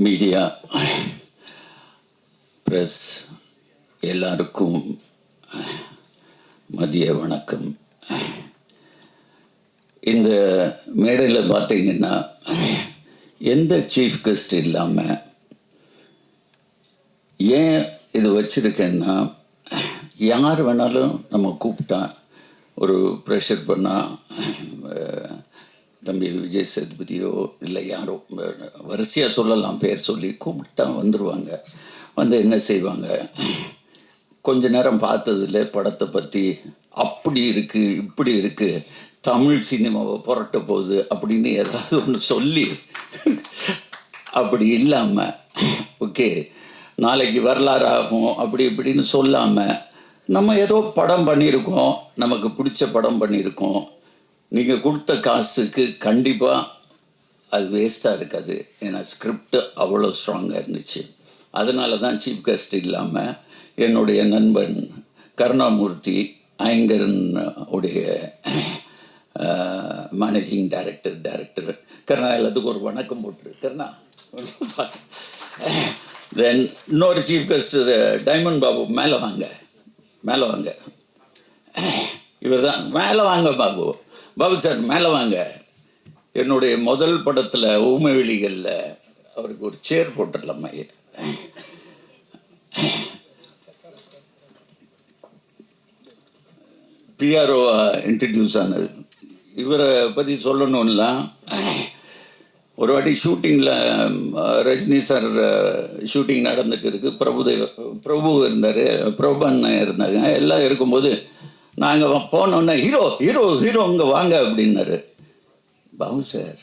Media press எல்லாருக்கும் மதிய வணக்கம். இந்த மேடையில் பார்த்தீங்கன்னா எந்த சீஃப் கெஸ்ட் இல்லாமல் ஏன் இது வச்சுருக்கேன்னா, யார் வேணாலும் நம்ம கூப்பிட்டா ஒரு ப்ரெஷர் பண்ணால் தம்பி விஜய் சேதுபதியோ இல்லை யாரோ வரிசையாக சொல்லலாம், பேர் சொல்லி கூப்பிட்டா வந்துடுவாங்க. வந்து என்ன செய்வாங்க, கொஞ்ச நேரம் பார்த்ததில்ல படத்தை பற்றி அப்படி இருக்குது இப்படி இருக்குது, தமிழ் சினிமாவை புரட்ட போகுது அப்படின்னு ஏதாவது ஒன்று சொல்லி, அப்படி இல்லாமல் ஓகே நாளைக்கு வரலாறு ஆகும் அப்படி இப்படின்னு சொல்லாமல், நம்ம ஏதோ படம் பண்ணியிருக்கோம், நமக்கு பிடிச்ச படம் பண்ணியிருக்கோம், நீங்கள் கொடுத்த காசுக்கு கண்டிப்பாக அது வேஸ்ட்டாக இருக்காது. ஏன்னா ஸ்கிரிப்ட் அவ்வளோ ஸ்ட்ராங்காக இருந்துச்சு. அதனால தான் சீஃப் கெஸ்ட் இல்லாமல் என்னுடைய நண்பன் கருணாமூர்த்தி ஐங்கரன் உடைய மேனேஜிங் டைரக்டர் கருணா, எல்லாத்துக்கும் ஒரு வணக்கம் போட்டுரு கருணா. தென் இன்னொரு சீஃப் கெஸ்ட் டைமண்ட் பாபு, மேலே வாங்க மேலே வாங்க, இவர் தான் மேலே வாங்க பாபு, பாபு சார் மேலே வாங்க. என்னுடைய முதல் படத்தில் ஊமை வெளிகளில் அவருக்கு ஒரு சேர் போட்டுடலாமா, பிஆர்ஓ இன்ட்ரடியூஸ் ஆனது. இவரை பற்றி சொல்லணும்னா, ஒரு வாட்டி ஷூட்டிங்கில் ரஜினி சார் ஷூட்டிங் நடந்துட்டு இருக்கு, பிரபு இருந்தார், பிரபன் இருந்தாங்க, எல்லாம் இருக்கும்போது நாங்கள் போனோன்னே ஹீரோ ஹீரோ ஹீரோ இங்கே வாங்க அப்படின்னாரு. பாபு சார்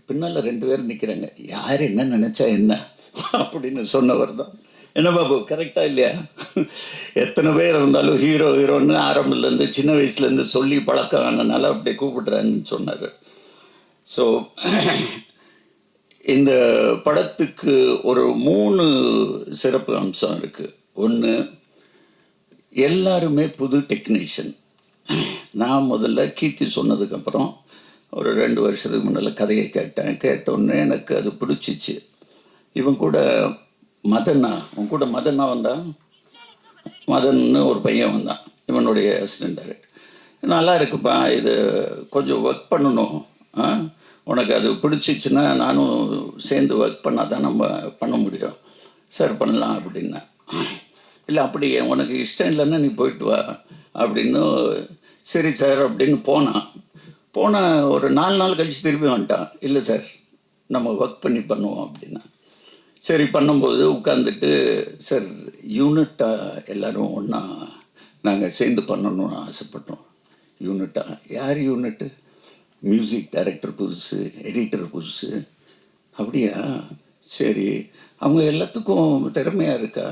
பின்னால் 2 பேர் நிற்கிறாங்க, யார் என்ன நினச்சா என்ன அப்படின்னு சொன்னவர் தான். என்ன பாபு கரெக்டாக இல்லையா? எத்தனை பேர் இருந்தாலும் ஹீரோ ஹீரோன்னு ஆரம்பத்துலேருந்து சின்ன வயசுலேருந்து சொல்லி பழக்கம் ஆனதுனால அப்படியே கூப்பிடுறேன்னு சொன்னார். ஸோ இந்த படத்துக்கு ஒரு 3 சிறப்பு அம்சம் இருக்குது. ஒன்று, எல்லாருமே புது டெக்னீஷியன். நான் முதல்ல கீர்த்தி சொன்னதுக்கப்புறம் ஒரு 2 வருஷத்துக்கு முன்னால் கதையை கேட்டோன்னே எனக்கு அது பிடிச்சிச்சு. இவன் கூட மதனா வந்தான், மதன்னு ஒரு பையன் வந்தான், இவனுடைய அசிஸ்டன்ட் டைரக்டர். நல்லா இருக்குப்பா, இது கொஞ்சம் ஒர்க் பண்ணணும், உனக்கு அது பிடிச்சிச்சுன்னா நானும் சேர்ந்து ஒர்க் பண்ணால் தான் நம்ம பண்ண முடியும், சார் பண்ணலாம் அப்படின்னா. இல்லை அப்படி உனக்கு இஷ்டம் இல்லைன்னா நீ போயிட்டு வா அப்படின்னு. சரி சார் அப்படின்னு போனால் ஒரு 4 நாள் கழித்து திரும்பி வந்துட்டான். இல்லை சார் நம்ம ஒர்க் பண்ணி பண்ணுவோம் அப்படின்னா. சரி பண்ணும்போது உட்காந்துட்டு, சார் யூனிட்டாக எல்லோரும் ஒன்றா நாங்கள் சேர்ந்து பண்ணணும்னு ஆசைப்பட்டோம். யூனிட்டாக? யார் யூனிட்டு? மியூசிக் டைரக்டர் புதுசு, எடிட்டர் புதுசு. அப்படியா? சரி, அவங்க எல்லாத்துக்கும் திறமையாக இருக்கா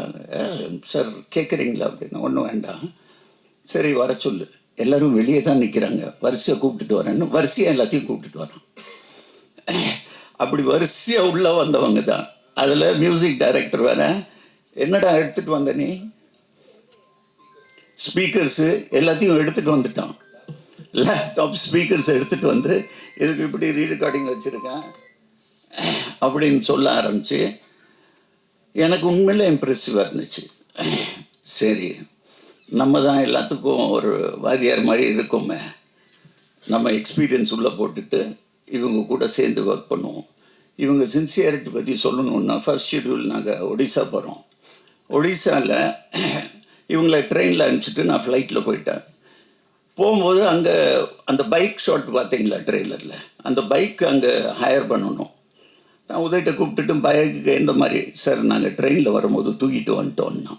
சார் கேட்குறீங்களா அப்படின்னா. ஒன்றும் வேண்டாம், சரி வர சொல்லு, எல்லோரும் வெளியே தான் நிற்கிறாங்க, வரிசையாக கூப்பிட்டுட்டு வரேன்னு வரிசையாக எல்லாத்தையும் கூப்பிட்டுட்டு வரான். அப்படி வரிசையாக உள்ளே வந்தவங்க தான். அதில் மியூசிக் டைரக்டர் வேறு. என்னடா எடுத்துகிட்டு வந்த நீ? ஸ்பீக்கர்ஸு எல்லாத்தையும் எடுத்துகிட்டு வந்துட்டான். லேப்டாப் ஸ்பீக்கர்ஸ் எடுத்துகிட்டு வந்து இதுக்கு இப்படி ரீரெக்கார்டிங் வச்சுருக்கேன் அப்படின்னு சொல்ல ஆரம்பித்து எனக்கு உண்மையிலே இம்ப்ரெசிவாக இருந்துச்சு. சரி, நம்ம தான் எல்லாத்துக்கும் ஒரு வாத்தியார் மாதிரி இருக்கோமே, நம்ம எக்ஸ்பீரியன்ஸ் உள்ளே போட்டுட்டு இவங்க கூட சேர்ந்து ஒர்க் பண்ணுவோம். இவங்க சின்சியாரிட்டி பற்றி சொல்லணுன்னா, ஃபர்ஸ்ட் ஷெட்யூல் நாங்கள் ஒடிசா போகிறோம். ஒடிசாவில் இவங்களை ட்ரெயினில் அனுப்பிச்சிட்டு நான் ஃப்ளைட்டில் போயிட்டேன். போகும்போது அங்கே அந்த பைக் ஷாட் பார்த்தீங்களா ட்ரெய்லரில், அந்த பைக் அங்கே ஹையர் பண்ணணும். நான் உதயிட்ட கூப்பிட்டுட்டு பைக்கு எந்த மாதிரி, சார் நாங்கள் ட்ரெயினில் வரும்போது தூக்கிட்டு வந்துட்டோன்னா.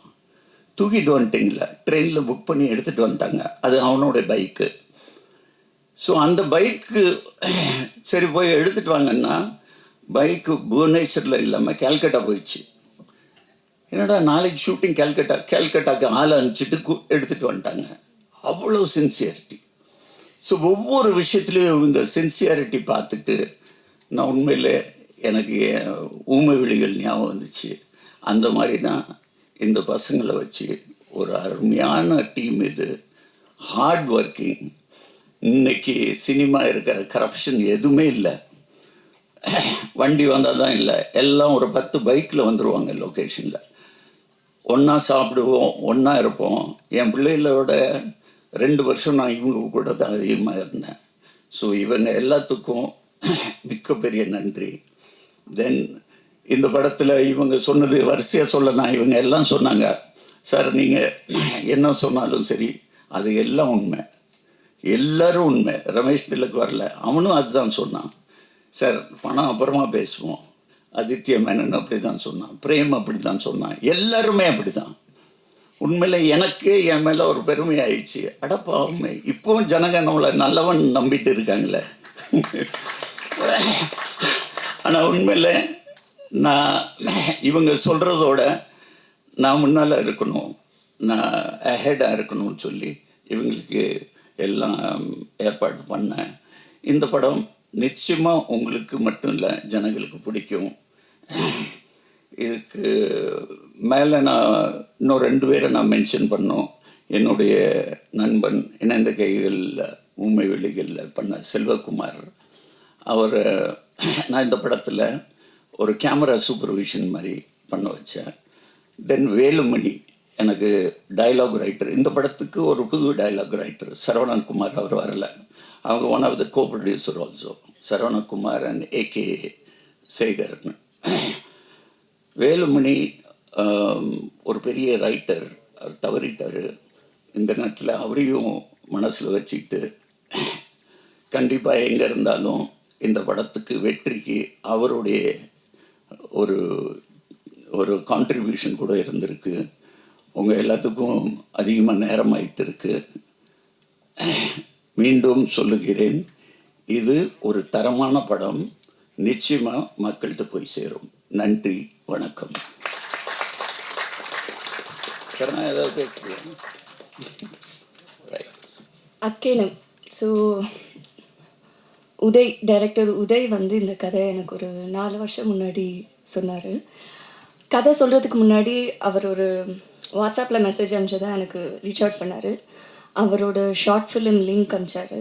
தூக்கிட்டு வந்துட்டிங்களா? ட்ரெயினில் புக் பண்ணி எடுத்துகிட்டு வந்துட்டாங்க, அது அவனோடைய பைக்கு. ஸோ அந்த பைக்கு சரி போய் எடுத்துகிட்டு வாங்கன்னா, பைக்கு புவனேஸ்வரில் இல்லாமல் கேல்கட்டா போயிடுச்சு. என்னடா நாளைக்கு ஷூட்டிங் கேல்கட்டாக்கு ஆள் அனுப்பிச்சிட்டு எடுத்துகிட்டு வந்துட்டாங்க. அவ்வளோ சின்சியாரிட்டி. ஸோ ஒவ்வொரு விஷயத்துலையும் இவங்க சின்சியாரிட்டி பார்த்துட்டு நான் உண்மையிலே எனக்கு ஊமை விழிகள் ஞாபகம் வந்துச்சு. அந்த மாதிரி தான் இந்த பசங்களை வச்சு ஒரு அருமையான டீம். இது ஹார்ட் ஒர்க்கிங். இன்றைக்கி சினிமா இருக்கிற கரப்ஷன் எதுவுமே இல்லை. வண்டி வந்தால் தான் இல்லை, எல்லாம் ஒரு 10 பைக்கில் வந்துடுவாங்க லொக்கேஷனில். ஒன்றா சாப்பிடுவோம், ஒன்றா இருப்போம். என் பிள்ளைகளோட 2 வருஷம் நான் இவங்க கூட தான் அதிகமாக இருந்தேன். ஸோ இவங்க எல்லாத்துக்கும் மிக்க பெரிய நன்றி. தென் இந்த படத்தில் இவங்க சொன்னது வரிசையாக சொல்லலாம். இவங்க எல்லாம் சொன்னாங்க, சார் நீங்கள் என்ன சொன்னாலும் சரி அது எல்லாம் உண்மை, எல்லோரும் உண்மை. ரமேஷ் திலக் வரல, அவனும் அதுதான் சொன்னான். சார் பணம் அப்புறமா பேசுவோம். ஆதித்ய மேனன் அப்படி தான் சொன்னான், பிரேம் அப்படி தான் சொன்னான், எல்லாருமே அப்படி தான். உண்மையில் எனக்கு என் மேலே ஒரு பெருமை ஆயிடுச்சு. அடப்பாவுமே இப்போவும் ஜனங்க நம்மளை நல்லவன் நம்பிட்டு இருக்காங்களே. ஆனால் உண்மையில் நான் இவங்க சொல்கிறதோட நான் முன்னால் இருக்கணும், நான் அஹெடாக இருக்கணும்னு சொல்லி இவங்களுக்கு எல்லாம் ஏற்பாடு பண்ணேன். இந்த படம் நிச்சயமாக உங்களுக்கு மட்டும் இல்லை, ஜனங்களுக்கு பிடிக்கும். இதுக்கு மேலே நான் இன்னும் 2 பேரை நான் மென்ஷன் பண்ணோம். என்னுடைய நண்பன் இணைந்த கைகளில் ஊமை வெளிகளில் பண்ண செல்வகுமார், அவர் நான் இந்த படத்தில் ஒரு கேமரா சூப்பர்விஷன் மாதிரி பண்ண வச்சேன். தென் வேலுமணி எனக்கு டைலாக் ரைட்டர், இந்த படத்துக்கு ஒரு புது டைலாக் ரைட்டர் சரவணன் குமார், அவர் வரல. அவங்க one of the co producer also, Saravanakumar and AK சேகர்னு. வேலுமணி ஒரு பெரிய ரைட்டர், அவர் தவறிட்டார். இந்த நேரத்தில் அவரையும் மனசில் வச்சுக்கிட்டு கண்டிப்பாக எங்கே இருந்தாலும் இந்த படத்துக்கு வெற்றிக்கு அவருடைய ஒரு ஒரு கான்ட்ரிபியூஷன் கூட இருந்திருக்கு. உங்கள் எல்லாத்துக்கும் அதிகமாக நேரம் ஆகிட்டு இருக்கு. மீண்டும் சொல்லுகிறேன், இது ஒரு தரமான படம், நிச்சயமாக மக்கள்கிட்ட போய் சேரும். நன்றி, வணக்கம். ஏதாவது பேசுகிறேன். அக்கேனம். ஸோ உதய், டைரக்டர் உதய் வந்து இந்த கதை எனக்கு ஒரு 4 வருஷம் முன்னாடி சொன்னார். கதை சொல்கிறதுக்கு முன்னாடி அவர் ஒரு வாட்ஸ்அப்பில் மெசேஜ் அனுப்பிச்சதான் எனக்கு ரீச் அவுட் பண்ணார். அவரோட ஷார்ட் ஃபிலிம் லிங்க் அனுப்பிச்சார்,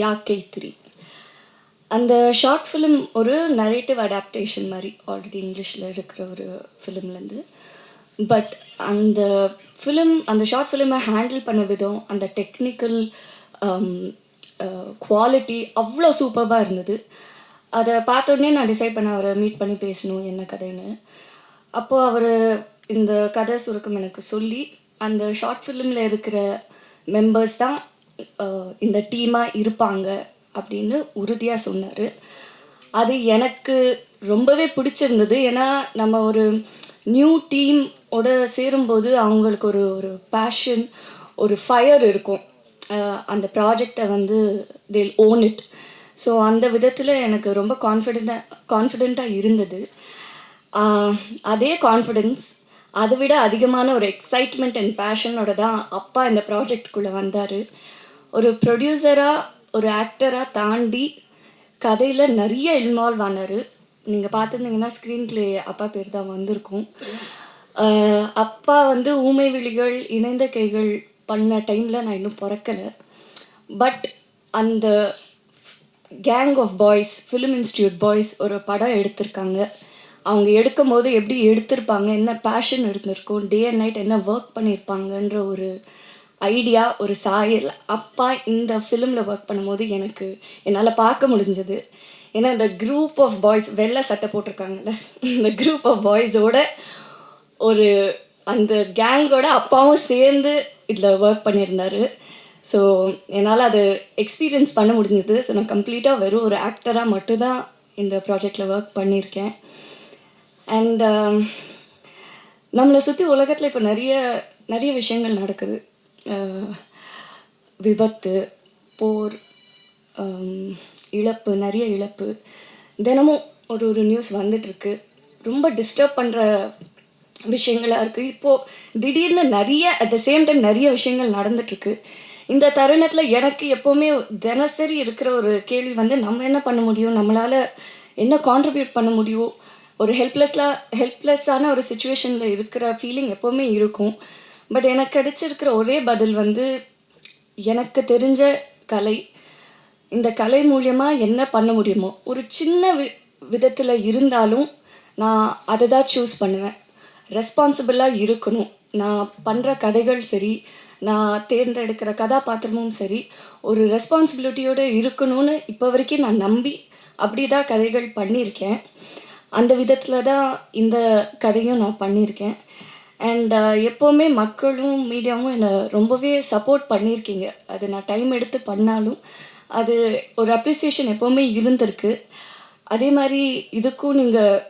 யாக்கை 3. அந்த ஷார்ட் ஃபிலிம் ஒரு நரேட்டிவ் அடாப்டேஷன் மாதிரி, ஆல்ரெடி இங்கிலீஷில் இருக்கிற ஒரு ஃபிலிம்லேருந்து. பட் அந்த ஃபிலிம், அந்த ஷார்ட் ஃபிலிமை ஹேண்டில் பண்ண விதம், அந்த டெக்னிக்கல் குவாலிட்டி அவ்வளோ சூப்பராக இருந்தது. அதை பார்த்தோடனே நான் டிசைட் பண்ண அவரை மீட் பண்ணி பேசணும் என்ன கதைன்னு. அப்போது அவர் இந்த கதை சுருக்கம் எனக்கு சொல்லி, அந்த ஷார்ட் ஃபிலிமில் இருக்கிற மெம்பர்ஸ் தான் இந்த டீமாக இருப்பாங்க அப்படின்னு உறுதியாக சொன்னார். அது எனக்கு ரொம்பவே பிடிச்சிருந்தது. ஏன்னா நம்ம ஒரு நியூ டீமோட சேரும்போது அவங்களுக்கு ஒரு ஒரு பேஷன், ஒரு ஃபயர் இருக்கும். அந்த ப்ராஜெக்டை வந்து they'll own it. ஸோ அந்த விதத்தில் எனக்கு ரொம்ப கான்ஃபிடெண்ட்டாக இருந்தது. அதே கான்ஃபிடென்ஸ், அதை விட அதிகமான ஒரு எக்ஸைட்மெண்ட் அண்ட் பேஷனோட தான் அப்பா இந்த ப்ராஜெக்டுக்குள்ளே வந்தார். ஒரு ப்ரொடியூசராக, ஒரு ஆக்டராக தாண்டி கதையில் நிறைய இன்வால்வ் ஆனார். நீங்கள் பார்த்துருந்தீங்கன்னா ஸ்க்ரீன் ப்ளே அப்பா பேர் தான் வந்திருக்கும். அப்பா வந்து ஊமை விழிகள், இணைந்த கைகள் பண்ண டைமில் நான் இன்னும் பிறக்கலை. பட் அந்த gang of boys, film institute boys ஒரு படம் எடுத்திருக்காங்க. அவங்க எடுக்கும் போது எப்படி எடுத்திருப்பாங்க, என்ன பேஷன் இருந்திருக்கும், டே அண்ட் நைட் என்ன ஒர்க் பண்ணியிருப்பாங்கன்ற ஒரு ஐடியா, ஒரு சாயல் அப்பா இந்த ஃபிலிமில் ஒர்க் பண்ணும்போது என்னால் பார்க்க முடிஞ்சது. ஏன்னா இந்த குரூப் ஆஃப் பாய்ஸ், வெள்ளை சட்டை போட்டிருக்காங்கல்ல, இந்த குரூப் ஆஃப் பாய்ஸோட ஒரு அந்த கேங்கோட அப்பாவும் சேர்ந்து இதில் ஒர்க் பண்ணியிருந்தார். ஸோ என்னால் அது எக்ஸ்பீரியன்ஸ் பண்ண முடிஞ்சது. ஸோ நான் கம்ப்ளீட்டாக வெறும் ஒரு ஆக்டராக மட்டும்தான் இந்த ப்ராஜெக்டில் ஒர்க் பண்ணியிருக்கேன். அண்ட் நம்மளை சுற்றி உலகத்தில் இப்போ நிறைய விஷயங்கள் நடக்குது. விபத்து, போர், இழப்பு, நிறைய இழப்பு, தினமும் ஒரு நியூஸ் வந்துட்டுருக்கு. ரொம்ப டிஸ்டர்ப் பண்ணுற விஷயங்களாக இருக்குது. இப்போது திடீர்னு அட் த சேம் டைம் நிறைய விஷயங்கள் நடந்துட்டுருக்கு. இந்த தருணத்தில் எனக்கு எப்போவுமே தினசரி இருக்கிற ஒரு கேள்வி வந்து, நம்ம என்ன பண்ண முடியும், நம்மளால் என்ன கான்ட்ரிபியூட் பண்ண முடியும். ஒரு ஹெல்ப்லெஸ்ஸான ஒரு சுச்சுவேஷனில் இருக்கிற ஃபீலிங் எப்போவுமே இருக்கும். பட் எனக்கு கிடைச்சிருக்கிற ஒரே பதில் வந்து, எனக்கு தெரிஞ்ச கலை, இந்த கலை மூலியமாக என்ன பண்ண முடியுமோ, ஒரு சின்ன விதத்தில் இருந்தாலும் நான் அதை தான் சூஸ் பண்ணுவேன். ரெஸ்பான்சிபிளாக இருக்கணும். நான் பண்ணுற கதைகள் சரி, நான் தேர்ந்தெடுக்கிற கதாபாத்திரமும் சரி, ஒரு ரெஸ்பான்சிபிலிட்டியோடு இருக்கணும்னு இப்போ வரைக்கும் நான் நம்பி அப்படி தான் கதைகள் பண்ணியிருக்கேன். அந்த விதத்தில் தான் இந்த கதையும் நான் பண்ணியிருக்கேன். அண்ட் எப்போவுமே மக்களும் மீடியாவும் என்னை ரொம்பவே சப்போர்ட் பண்ணியிருக்கீங்க. அது நான் டைம் எடுத்து பண்ணாலும் அது ஒரு அப்ரிசியேஷன் எப்போவுமே இருந்திருக்கு. அதே மாதிரி இதுக்கும் நீங்கள்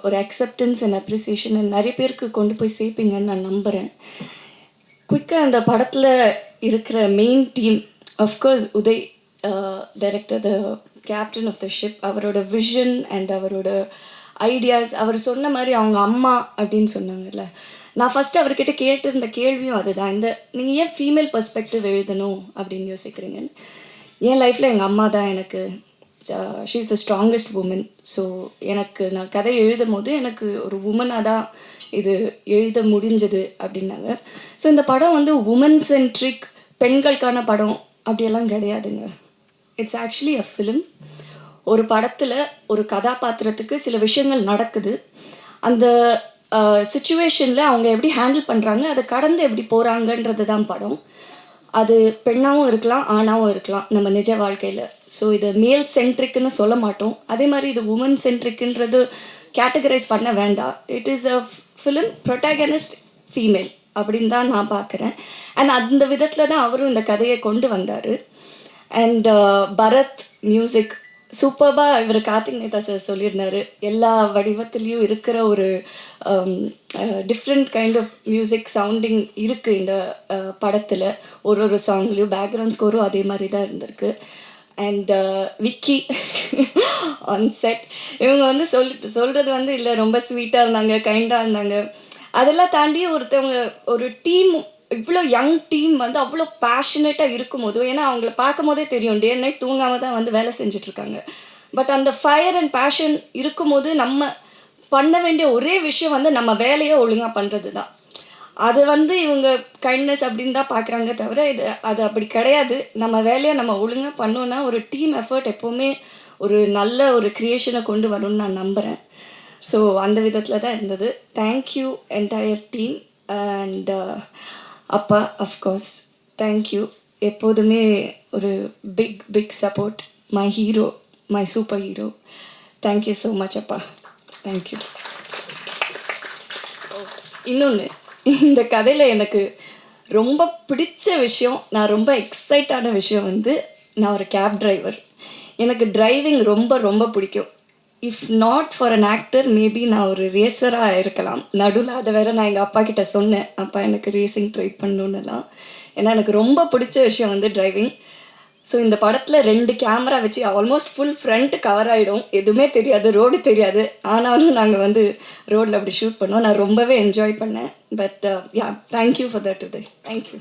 ஒரு அக்செப்டன்ஸ் அண்ட் அப்ரிசியேஷன் நிறைய பேருக்கு கொண்டு போய் சேர்ப்பீங்கன்னு நான் நம்புகிறேன். குயிக்காக அந்த படத்தில் இருக்கிற main team, of course Uday director, the captain of the ship, அவரோட விஷன் அண்ட் அவரோட ஐடியாஸ், அவர் சொன்ன மாதிரி அவங்க அம்மா அப்படின்னு சொன்னாங்கல்ல, நான் ஃபஸ்ட்டு அவர்கிட்ட கேட்டிருந்த கேள்வியும் அதுதான். நீங்கள் ஏன் ஃபீமேல் பர்ஸ்பெக்டிவ் எழுதணும் அப்படின்னு யோசிக்கிறீங்கன்னு. என் லைஃப்பில் எங்கள் அம்மா தான் எனக்கு, she is the strongest woman. So எனக்கு நான் கதை எழுதும் போது எனக்கு ஒரு உமனாக தான் இது எழுத முடிஞ்சது அப்படின்னாங்க. ஸோ இந்த படம் வந்து உமன் சென்ட்ரிக், பெண்களுக்கான படம் அப்படியெல்லாம் கிடையாதுங்க. It's actually a film. ஒரு படத்தில் ஒரு கதாபாத்திரத்துக்கு சில விஷயங்கள் நடக்குது. அந்த சுச்சுவேஷனில் அவங்க எப்படி ஹேண்டில் பண்ணுறாங்க, அதை கடந்து எப்படி போகிறாங்கன்றது தான் படம். அது பெண்ணாகவும் இருக்கலாம், ஆணாகவும் இருக்கலாம் நம்ம நிஜ வாழ்க்கையில். ஸோ இது மேல் சென்ட்ரிக்குன்னு சொல்ல மாட்டோம். அதே மாதிரி இது உமன் சென்ட்ரிக்குன்றது கேட்டகரைஸ் பண்ண வேண்டாம். It is a film, protagonist female அப்படின்னு தான் நான் பார்க்குறேன். அண்ட் அந்த விதத்தில் தான் அவரும் இந்த கதையை கொண்டு வந்தார். அண்ட் பரத் மியூசிக் சூப்பர்பாக இவர் கார்த்திக் நேதா சார் சொல்லியிருந்தார். எல்லா வடிவத்துலேயும் இருக்கிற ஒரு different kind of music sounding இருக்குது இந்த படத்தில். ஒரு சாங்லேயும் பேக்ரவுண்ட் ஸ்கோரும் அதே மாதிரி தான் இருந்திருக்கு. அண்ட் விக்கி ஆன் செட், இவங்க வந்து சொல்கிறது வந்து இல்லை ரொம்ப ஸ்வீட்டாக இருந்தாங்க, கைண்டாக இருந்தாங்க. அதெல்லாம் தாண்டி ஒருத்தவங்க ஒரு டீம், இவ்வளோ யங் டீம் வந்து அவ்வளோ பேஷனேட்டாக இருக்கும் போது, ஏன்னா அவங்கள பார்க்கும் போதே தெரியும் டே நைட் தூங்காமல் தான் வந்து வேலை செஞ்சிட்ருக்காங்க. பட் அந்த ஃபயர் அண்ட் பேஷன் இருக்கும்போது நம்ம பண்ண வேண்டிய ஒரே விஷயம் வந்து நம்ம வேலையை ஒழுங்காக பண்ணுறது தான். அது வந்து இவங்க கைண்ட்னஸ் அப்படின்னு தான் பார்க்குறாங்க தவிர அது அப்படி கிடையாது. நம்ம வேலையை நம்ம ஒழுங்காக பண்ணோன்னா ஒரு டீம் எஃபர்ட் எப்போவுமே ஒரு நல்ல ஒரு க்ரியேஷனை கொண்டு வரும்னு நான் நம்புகிறேன். ஸோ அந்த விதத்தில் தான் இருந்தது. Thank you entire team. அண்ட் அப்பா அஃப்கோர்ஸ் தேங்க்யூ. எப்போதுமே ஒரு big support. My hero, my super hero. Thank you so much அப்பா. தேங்க்யூ. இன்னொன்று, இந்த கதையில் எனக்கு ரொம்ப பிடிச்ச விஷயம், நான் ரொம்ப எக்ஸைட்டான விஷயம் வந்து, நான் ஒரு கேப் டிரைவர். எனக்கு டிரைவிங் ரொம்ப ரொம்ப பிடிக்கும். If not for an actor, maybe நான் ஒரு ரேசராக இருக்கலாம். நடுவில் அதை வேறு நான் எங்கள் அப்பா கிட்ட சொன்னேன், அப்பா எனக்கு ரேசிங் ட்ரை பண்ணணுன்னெல்லாம். ஏன்னா எனக்கு ரொம்ப பிடிச்ச விஷயம் வந்து டிரைவிங். ஸோ இந்த படத்தில் 2 கேமரா வச்சு ஆல்மோஸ்ட் ஃபுல் ஃப்ரண்ட் கவர் ஆகிடும். எதுவுமே தெரியாது, ரோடு தெரியாது. ஆனாலும் நாங்கள் வந்து ரோடில் அப்படி ஷூட் பண்ணோம். நான் ரொம்பவே என்ஜாய் பண்ணேன். But yeah, thank you for that Uday. Thank you.